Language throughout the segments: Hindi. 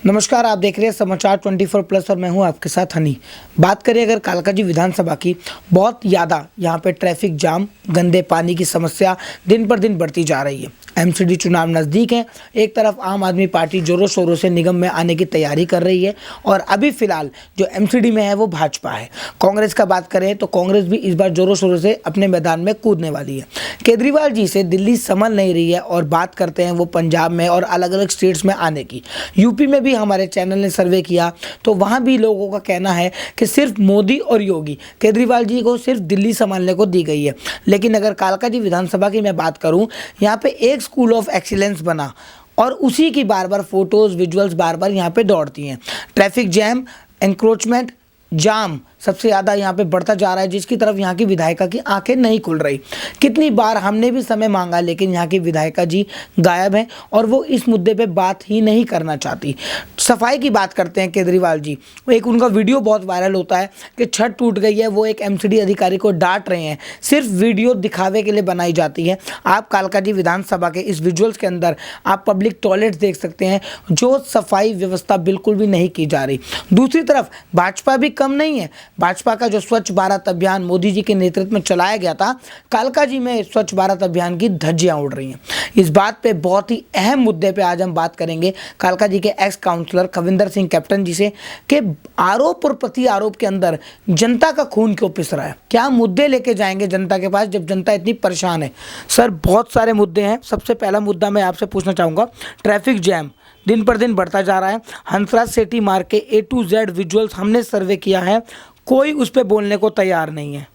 नमस्कार, आप देख रहे हैं समाचार 24+ और मैं हूं आपके साथ हनी। बात करें अगर कालकाजी विधानसभा की, बहुत ज़्यादा यहां पे ट्रैफिक जाम, गंदे पानी की समस्या दिन पर दिन बढ़ती जा रही है। एमसीडी चुनाव नज़दीक है। एक तरफ आम आदमी पार्टी जोरों शोरों से निगम में आने की तैयारी कर रही है और अभी फिलहाल जो एमसीडी में है वो भाजपा है। कांग्रेस का बात करें तो कांग्रेस भी इस बार जोरों शोरों से अपने मैदान में कूदने वाली है। केजरीवाल जी से दिल्ली संभल नहीं रही है और बात करते हैं वो पंजाब में और अलग अलग स्टेट्स में आने की। यूपी में भी हमारे चैनल ने सर्वे किया तो वहाँ भी लोगों का कहना है कि सिर्फ मोदी और योगी, केजरीवाल जी को सिर्फ दिल्ली संभालने को दी गई है। लेकिन अगर कालकाजी विधानसभा की मैं बात करूँ, यहाँ पे एक स्कूल ऑफ एक्सीलेंस बना और उसी की बार बार फोटोज़ विजुअल्स बार बार यहाँ पे दौड़ती हैं। ट्रैफिक जैम, एंक्रोचमेंट, जाम सबसे ज़्यादा यहाँ पे बढ़ता जा रहा है, जिसकी तरफ यहाँ की विधायिका की आंखें नहीं खुल रही। कितनी बार हमने भी समय मांगा लेकिन यहाँ की विधायिका जी गायब हैं और वो इस मुद्दे पे बात ही नहीं करना चाहती। सफाई की बात करते हैं केजरीवाल जी, एक उनका वीडियो बहुत वायरल होता है कि छत टूट गई है, वो एक एमसीडी अधिकारी को डांट रहे हैं। सिर्फ वीडियो दिखावे के लिए बनाई जाती है। आप कालकाजी विधानसभा के इस विजुअल्स के अंदर आप पब्लिक टॉयलेट्स देख सकते हैं, जो सफाई व्यवस्था बिल्कुल भी नहीं की जा रही। दूसरी तरफ भाजपा भी कम नहीं है। भाजपा का जो स्वच्छ भारत अभियान मोदी जी के नेतृत्व में चलाया गया था, कालकाजी में स्वच्छ भारत अभियान की धज्जियां उड़ रही हैं। इस बात पे बहुत ही अहम मुद्दे पे आज हम बात करेंगे कालकाजी के एक्स काउंसलर खविंदर सिंह कैप्टन जी से कि आरोप और प्रति आरोप के अंदर जनता का खून क्यों पिस रहा है। क्या मुद्दे लेके जाएंगे जनता के पास जब जनता इतनी परेशान है। सर, बहुत सारे मुद्दे हैं। सबसे पहला मुद्दा मैं आपसे पूछना चाहूँगा, ट्रैफिक जैम दिन पर दिन बढ़ता जा रहा है। हंसराज सेठी मार्ग के A to Z विजुअल्स हमने सर्वे किया है, कोई उस पर बोलने को तैयार नहीं है।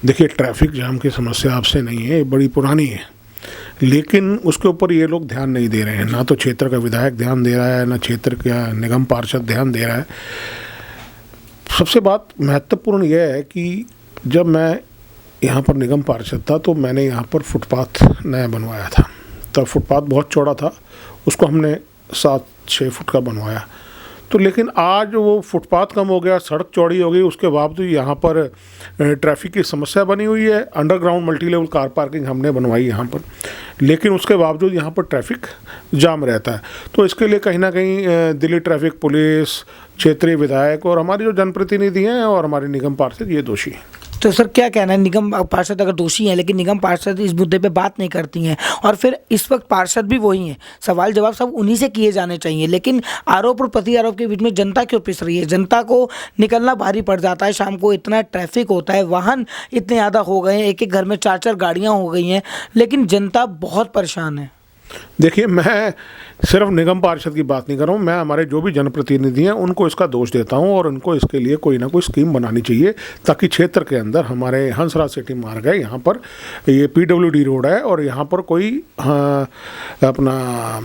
देखिए, ट्रैफिक जाम की समस्या आपसे नहीं है, ये बड़ी पुरानी है, लेकिन उसके ऊपर ये लोग ध्यान नहीं दे रहे हैं। ना तो क्षेत्र का विधायक ध्यान दे रहा है, ना क्षेत्र का निगम पार्षद ध्यान दे रहा है। सबसे बात महत्वपूर्ण यह है कि जब मैं यहाँ पर निगम पार्षद था तो मैंने यहाँ पर फुटपाथ नया बनवाया था। तब फुटपाथ बहुत चौड़ा था, उसको हमने 7-6 फुट का बनवाया। तो लेकिन आज वो फुटपाथ कम हो गया, सड़क चौड़ी हो गई, उसके बावजूद यहाँ पर ट्रैफिक की समस्या बनी हुई है। Underground multi level car parking हमने बनवाई यहाँ पर, लेकिन उसके बावजूद यहाँ पर ट्रैफिक जाम रहता है। तो इसके लिए कहीं ना कहीं दिल्ली ट्रैफिक पुलिस, क्षेत्रीय विधायक और हमारे जो जनप्रतिनिधि हैं और हमारे निगम पार्षद ये दोषी हैं। तो सर, क्या कहना है, निगम पार्षद अगर दोषी हैं लेकिन निगम पार्षद इस मुद्दे पे बात नहीं करती हैं और फिर इस वक्त पार्षद भी वही हैं, सवाल जवाब सब उन्हीं से किए जाने चाहिए, लेकिन आरोप और प्रति आरोप के बीच में जनता क्यों पिस रही है। जनता को निकलना भारी पड़ जाता है, शाम को इतना ट्रैफिक होता है, वाहन इतने ज़्यादा हो गए हैं, एक एक घर में 4-4 गाड़ियाँ हो गई हैं, लेकिन जनता बहुत परेशान है। देखिए, मैं सिर्फ निगम पार्षद की बात नहीं कर रहा हूँ, मैं हमारे जो भी जनप्रतिनिधि हैं उनको इसका दोष देता हूँ और उनको इसके लिए कोई ना कोई स्कीम बनानी चाहिए ताकि क्षेत्र के अंदर हमारे हंसराज सेठी मार्ग है, यहाँ पर ये PWD रोड है और यहाँ पर कोई अपना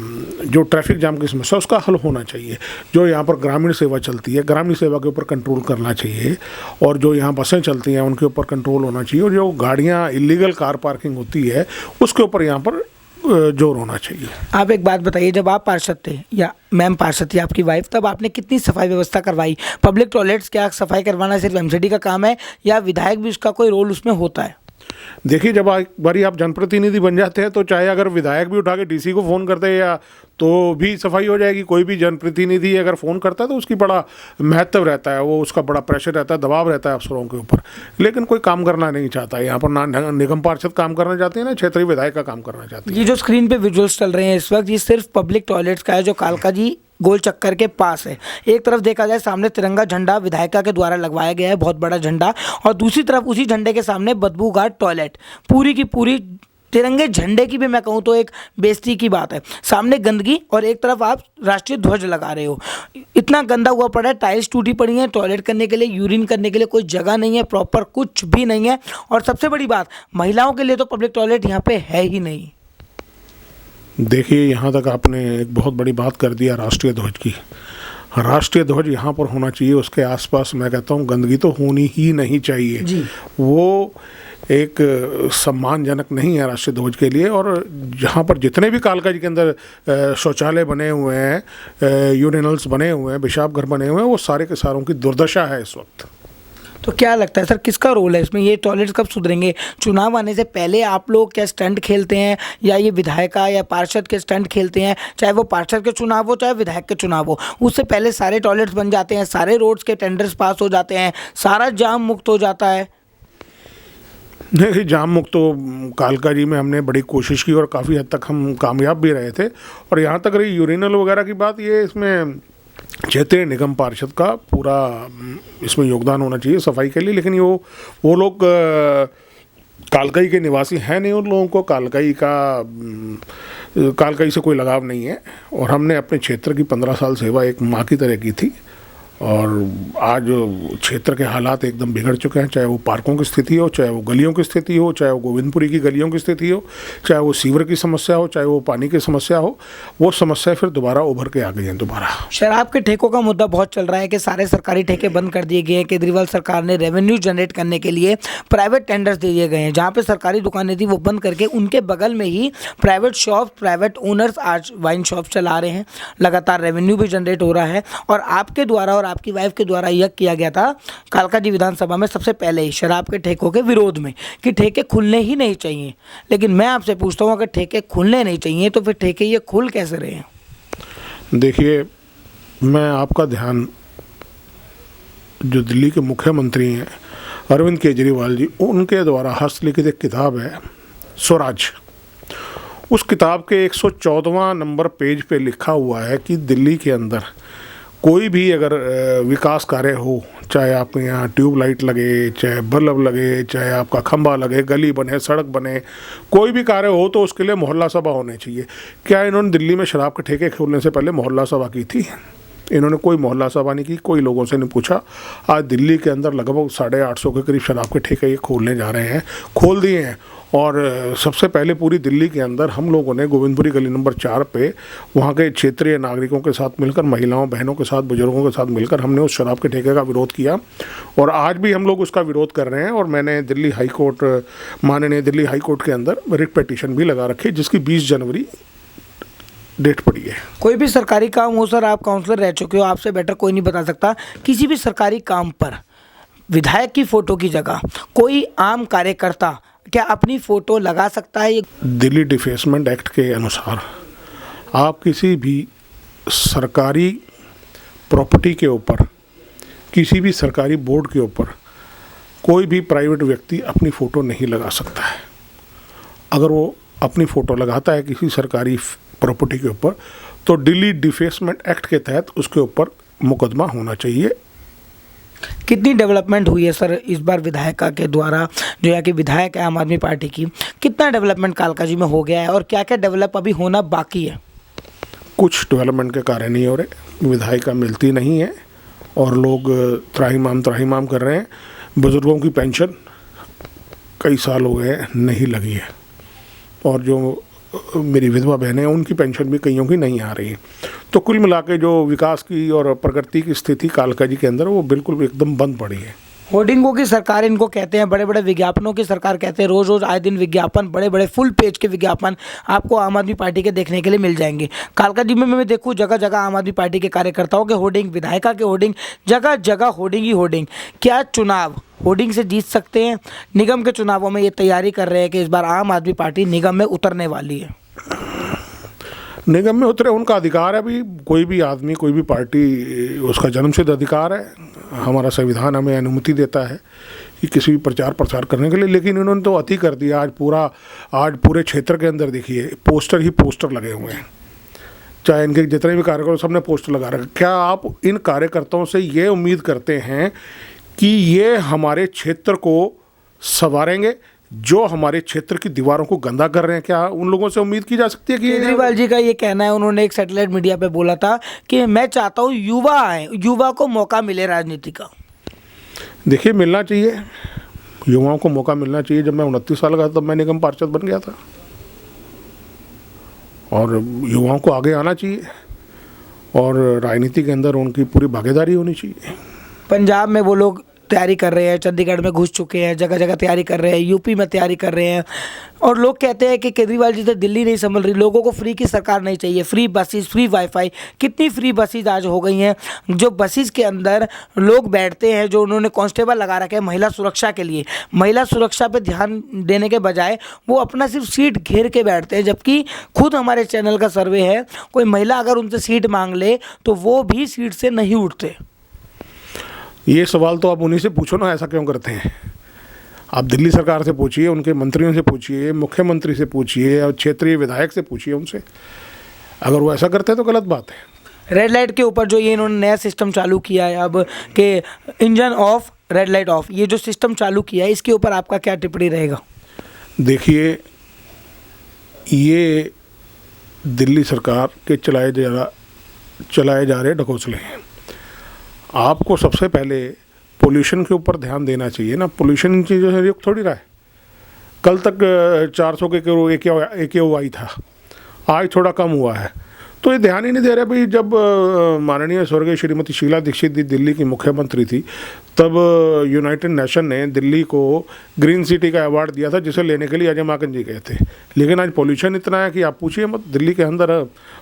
जो ट्रैफिक जाम की समस्या उसका हल होना चाहिए। जो यहाँ पर ग्रामीण सेवा चलती है, ग्रामीण सेवा के ऊपर कंट्रोल करना चाहिए और जो यहाँ बसें चलती हैं उनके ऊपर कंट्रोल होना चाहिए और जो गाड़ियाँ इलीगल कार पार्किंग होती है उसके ऊपर यहाँ पर जोर होना चाहिए। आप एक बात बताइए, जब आप पार्षद थे या मैम पार्षद थी आपकी वाइफ, तब आपने कितनी सफाई व्यवस्था करवाई। पब्लिक टॉयलेट्स क्या सफाई करवाना सिर्फ एमसीडी का काम है या विधायक भी उसका कोई रोल उसमें होता है। देखिए, जब एक बारी आप जनप्रतिनिधि बन जाते हैं तो चाहे अगर विधायक भी उठा के डीसी को फ़ोन करते हैं या तो भी सफाई हो जाएगी। कोई भी जनप्रतिनिधि अगर फ़ोन करता है तो उसकी बड़ा महत्व रहता है, वो उसका बड़ा प्रेशर रहता है, दबाव रहता है अफसरों के ऊपर, लेकिन कोई काम करना नहीं चाहता है। यहाँ पर ना निगम पार्षद काम करना चाहते हैं ना क्षेत्रीय विधायक का काम करना चाहते हैं। ये जो स्क्रीन पे विजुअल्स चल रहे हैं इस वक्त, ये सिर्फ पब्लिक टॉयलेट्स का है जो कालकाजी गोल चक्कर के पास है। एक तरफ देखा जाए सामने तिरंगा झंडा विधायिका के द्वारा लगवाया गया है, बहुत बड़ा झंडा, और दूसरी तरफ उसी झंडे के सामने बदबूदार टॉयलेट। पूरी की पूरी तिरंगे झंडे की भी मैं कहूँ तो एक बेइज्जती की बात है। सामने गंदगी और एक तरफ आप राष्ट्रीय ध्वज लगा रहे हो। इतना गंदा हुआ पड़ा है, टाइल्स टूटी पड़ी हैं, टॉयलेट करने के लिए, यूरिन करने के लिए कोई जगह नहीं है, प्रॉपर कुछ भी नहीं है। और सबसे बड़ी बात, महिलाओं के लिए तो पब्लिक टॉयलेट यहाँ पे है ही नहीं। देखिए, यहाँ तक आपने एक बहुत बड़ी बात कर दिया राष्ट्रीय ध्वज की। राष्ट्रीय ध्वज यहाँ पर होना चाहिए, उसके आसपास मैं कहता हूँ गंदगी तो होनी ही नहीं चाहिए। वो एक सम्मानजनक नहीं है राष्ट्रीय ध्वज के लिए। और जहाँ पर जितने भी कालकाजी के अंदर शौचालय बने हुए हैं, यूरिनल्स बने हुए हैं, पेशाब घर बने हुए हैं, वो सारे के सारों की दुर्दशा है इस वक्त। तो क्या लगता है सर, किसका रोल है इसमें? ये टॉयलेट्स कब सुधरेंगे? चुनाव आने से पहले आप लोग क्या स्टंट खेलते हैं, या ये विधायिका या पार्षद के स्टंट खेलते हैं? चाहे वो पार्षद के चुनाव हो चाहे विधायक के चुनाव हो, उससे पहले सारे टॉयलेट्स बन जाते हैं, सारे रोड्स के टेंडर्स पास हो जाते हैं, सारा जाम मुक्त हो जाता है। नहीं, जाम मुक्त तो कालका जी में हमने बड़ी कोशिश की और काफ़ी हद तक हम कामयाब भी रहे थे। और यहाँ तक रही यूरिनल वगैरह की बात, ये इसमें क्षेत्रीय निगम पार्षद का पूरा इसमें योगदान होना चाहिए सफाई के लिए। लेकिन वो लोग कालकाई के निवासी हैं नहीं, उन लोगों को कालकाई से कोई लगाव नहीं है। और हमने अपने क्षेत्र की 15 साल सेवा एक माँ की तरह की थी। और आज क्षेत्र के हालात एकदम बिगड़ चुके हैं, चाहे वो पार्कों की स्थिति हो, चाहे वो गलियों की स्थिति हो, चाहे वो गोविंदपुरी की गलियों की स्थिति हो, चाहे वो सीवर की समस्या हो, चाहे वो पानी की समस्या हो, वो समस्या फिर दोबारा उभर के आ गई हैं दोबारा। शराब के ठेकों का मुद्दा बहुत चल रहा है कि सारे सरकारी ठेके बंद कर दिए गए हैं। केजरीवाल सरकार ने रेवेन्यू जनरेट करने के लिए प्राइवेट टेंडर्स दे दिए गए हैं। जहाँ पे सरकारी दुकानें थी वो बंद करके उनके बगल में ही प्राइवेट शॉप, प्राइवेट ओनर्स आज वाइन शॉप चला रहे हैं। लगातार रेवेन्यू भी जनरेट हो रहा है। और आपके द्वारा और आपकी वाइफ के द्वारा यह किया गया था कालकाजी विधानसभा में सबसे पहले ही शराब के ठेकों के विरोध में कि ठेके खुलने ही नहीं चाहिए। लेकिन मैं आपसे पूछता हूँ, अगर ठेके खुलने नहीं चाहिए तो फिर ठेके ये खुल कैसे रहे हैं? देखिए, मैं आपका ध्यान, जो दिल्ली के मुख्यमंत्री हैं अरविंद केजरीवाल जी, उनके द्वारा हस्तलिखित एक किताब है स्वराज। उस किताब के 114वां नंबर पेज पे लिखा हुआ है कि दिल्ली के अंदर कोई भी अगर विकास कार्य हो, चाहे आपके यहाँ ट्यूबलाइट लगे, चाहे बल्ब लगे, चाहे आपका खंबा लगे, गली बने, सड़क बने, कोई भी कार्य हो तो उसके लिए मोहल्ला सभा होनी चाहिए। क्या इन्होंने दिल्ली में शराब के ठेके खोलने से पहले मोहल्ला सभा की थी? इन्होंने कोई मोहल्ला सभा नहीं की, कोई लोगों से नहीं पूछा। आज दिल्ली के अंदर लगभग 850 के करीब शराब के ठेके ये खोलने जा रहे हैं, खोल दिए हैं। और सबसे पहले पूरी दिल्ली के अंदर हम लोगों ने गोविंदपुरी गली नंबर 4 पे वहाँ के क्षेत्रीय नागरिकों के साथ मिलकर, महिलाओं बहनों के साथ, बुजुर्गों के साथ मिलकर हमने उस शराब के ठेके का विरोध किया। और आज भी हम लोग उसका विरोध कर रहे हैं। और मैंने दिल्ली हाई कोर्ट, माननीय दिल्ली हाई कोर्ट के अंदर रिट पिटीशन भी लगा रखी है, जिसकी 20 जनवरी डेट पड़ी है। कोई भी सरकारी काम हो सर, आप काउंसलर रह चुके हो, आपसे बेटर कोई नहीं बता सकता, किसी भी सरकारी काम पर विधायक की फ़ोटो की जगह कोई आम कार्यकर्ता क्या अपनी फ़ोटो लगा सकता है? दिल्ली डिफेसमेंट एक्ट के अनुसार आप किसी भी सरकारी प्रॉपर्टी के ऊपर, किसी भी सरकारी बोर्ड के ऊपर कोई भी प्राइवेट व्यक्ति अपनी फ़ोटो नहीं लगा सकता है। अगर वो अपनी फ़ोटो लगाता है किसी सरकारी प्रॉपर्टी के ऊपर तो दिल्ली डिफेसमेंट एक्ट के तहत उसके ऊपर मुकदमा होना चाहिए। कितनी डेवलपमेंट हुई है सर इस बार विधायिका के द्वारा, जो यहाँ की विधायक है आम आदमी पार्टी की, कितना डेवलपमेंट कालकाजी में हो गया है और क्या क्या डेवलप अभी होना बाकी है? कुछ डेवलपमेंट के कार्य नहीं हो रहे, विधायिका मिलती नहीं है और लोग त्राहिमाम कर रहे हैं। बुजुर्गों की पेंशन कई साल हो गए नहीं लगी है। और जो मेरी विधवा बहनें हैं उनकी पेंशन भी कईयों की नहीं आ रही है। तो कुल मिला के जो विकास की और प्रगति की स्थिति कालकाजी के अंदर वो बिल्कुल एकदम बंद पड़ी है। होर्डिंगों की सरकार इनको कहते हैं, बड़े बड़े विज्ञापनों की सरकार कहते हैं। रोज़ रोज़ आए दिन विज्ञापन, बड़े बड़े फुल पेज के विज्ञापन आपको आम आदमी पार्टी के देखने के लिए मिल जाएंगे। कालकाजी में मैं देखूँ जगह जगह आम आदमी पार्टी के कार्यकर्ताओं के होर्डिंग, विधायिका के होर्डिंग, जगह जगह होर्डिंग ही होर्डिंग। क्या चुनाव होर्डिंग से जीत सकते हैं? निगम के चुनावों में ये तैयारी कर रहे हैं कि इस बार आम आदमी पार्टी निगम में उतरने वाली है। निगम में उतरे उनका अधिकार है। अभी कोई भी आदमी, कोई भी पार्टी, उसका जन्मसिद्ध अधिकार है। हमारा संविधान हमें अनुमति देता है कि किसी भी प्रचार प्रसार करने के लिए। लेकिन इन्होंने तो अति कर दिया। आज पूरे क्षेत्र के अंदर देखिए पोस्टर ही पोस्टर लगे हुए हैं। चाहे इनके जितने भी कार्यकर्ता सबने पोस्टर लगा रखे। क्या आप इन कार्यकर्ताओं से ये उम्मीद करते हैं कि ये हमारे क्षेत्र को संवारेंगे? जो हमारे क्षेत्र की दीवारों को गंदा कर रहे हैं, क्या उन लोगों से उम्मीद की जा सकती है कि? केजरीवाल जी का ये कहना है, उन्होंने एक सैटेलाइट मीडिया पे बोला था कि मैं चाहता हूँ युवा आए, युवा को मौका मिले राजनीति का। देखिए, मिलना चाहिए, युवाओं को मौका मिलना चाहिए। जब मैं 29 साल का था तब मैं निगम पार्षद बन गया था और युवाओं को आगे आना चाहिए और राजनीति के अंदर उनकी पूरी भागीदारी होनी चाहिए। पंजाब में वो लोग तैयारी कर रहे हैं, चंडीगढ़ में घुस चुके हैं, जगह जगह तैयारी कर रहे हैं, यूपी में तैयारी कर रहे हैं। और लोग कहते हैं कि केजरीवाल जी तो दिल्ली नहीं संभल रही, लोगों को फ्री की सरकार नहीं चाहिए, फ्री बसेस, फ्री वाईफाई। कितनी फ्री बसेस आज हो गई हैं, जो बसेस के अंदर लोग बैठते हैं, जो उन्होंने कांस्टेबल लगा रखे हैं महिला सुरक्षा के लिए, महिला सुरक्षा पे ध्यान देने के बजाय वो अपना सिर्फ सीट घेर के बैठते हैं। जबकि खुद हमारे चैनल का सर्वे है, कोई महिला अगर उनसे सीट मांग ले तो वो भी सीट से नहीं उठते। ये सवाल तो आप उन्हीं से पूछो ना, ऐसा क्यों करते हैं। आप दिल्ली सरकार से पूछिए, उनके मंत्रियों से पूछिए, मुख्यमंत्री से पूछिए और क्षेत्रीय विधायक से पूछिए उनसे। अगर वो ऐसा करते हैं तो गलत बात है। रेड लाइट के ऊपर जो ये इन्होंने नया सिस्टम चालू किया है अब कि engine of, red light of, ये जो सिस्टम चालू किया है, इसके ऊपर आपका क्या टिप्पणी रहेगा? देखिए, ये दिल्ली सरकार के चलाए जा रहे ढकोसले हैं। आपको सबसे पहले पोल्यूशन के ऊपर ध्यान देना चाहिए ना। पोल्यूशन की चीज़ों से थोड़ी रहा है। कल तक 400 के AQI था, आज थोड़ा कम हुआ है। तो ये ध्यान ही नहीं दे रहे भाई। जब माननीय स्वर्गीय श्रीमती शीला दीक्षित दिल्ली की मुख्यमंत्री थी, तब यूनाइटेड नेशन ने दिल्ली को ग्रीन सिटी का अवार्ड दिया था, जिसे लेने के लिए अजय माकन जी गए थे। लेकिन आज पोल्यूशन इतना है कि आप पूछिए मत। दिल्ली के अंदर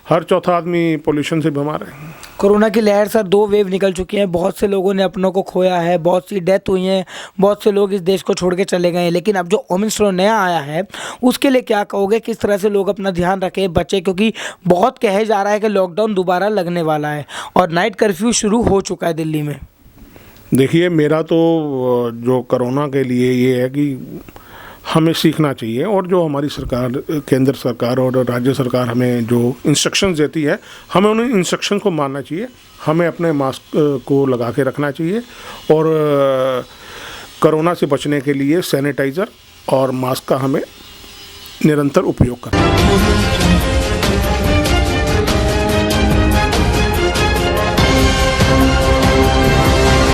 हर चौथा आदमी पोल्यूशन से बीमार है। कोरोना की लहर सर 2 वेव निकल चुकी हैं, बहुत से लोगों ने अपनों को खोया है, बहुत सी डेथ हुई हैं, बहुत से लोग इस देश को छोड़ के चले गए हैं। लेकिन अब जो ओमिक्रॉन नया आया है, उसके लिए क्या कहोगे? किस तरह से लोग अपना ध्यान रखें, बचे? क्योंकि बहुत कहे जा रहा है कि लॉकडाउन दोबारा लगने वाला है और नाइट कर्फ्यू शुरू हो चुका है दिल्ली में। देखिए, मेरा तो जो कोरोना के लिए ये है कि हमें सीखना चाहिए, और जो हमारी सरकार, केंद्र सरकार और राज्य सरकार हमें जो इंस्ट्रक्शंस देती है, हमें उन इंस्ट्रक्शन को मानना चाहिए। हमें अपने मास्क को लगा के रखना चाहिए और कोरोना से बचने के लिए सैनिटाइज़र और मास्क का हमें निरंतर उपयोग करना चाहिए।